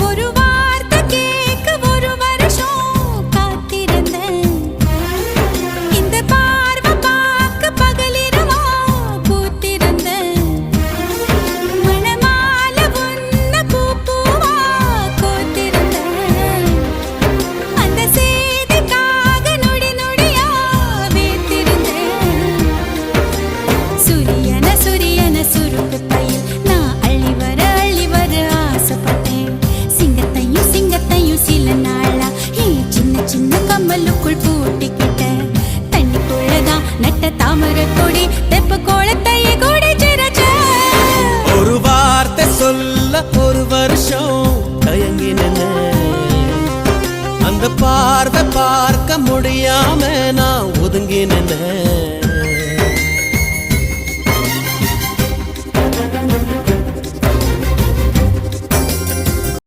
ஒரு வார்த்தை கேட்க ஒரு வருஷம் காத்திருந்தேன். இந்த பார்வை பார்க்க பகலிரவா பூத்திருந்தேன். மணமாலை உன்னை பூவா கோத்திருந்தேன். அந்த செய்திக்காக நொடி நொடியா வேத்திருந்தேன். சூரியன சுருக்கு தையில் நான் அள்ளி வர ஆசைப்பட்டேன். சிங்கத்தையும் சில நாளா சின்ன சின்ன கம்மலுக்குள் பூட்டிக்கிட்டேன். தண்ணிக்குள்ளதான் நட்ட தாமரை கொடி தெப்ப கோலத்தையே கூடி சிறச்ச. ஒரு வார்த்தை சொல்ல ஒரு வருஷம் தயங்கினேன். அந்த பார்வை பார்க்க முடியாம நான் ஒதுங்கினேன்.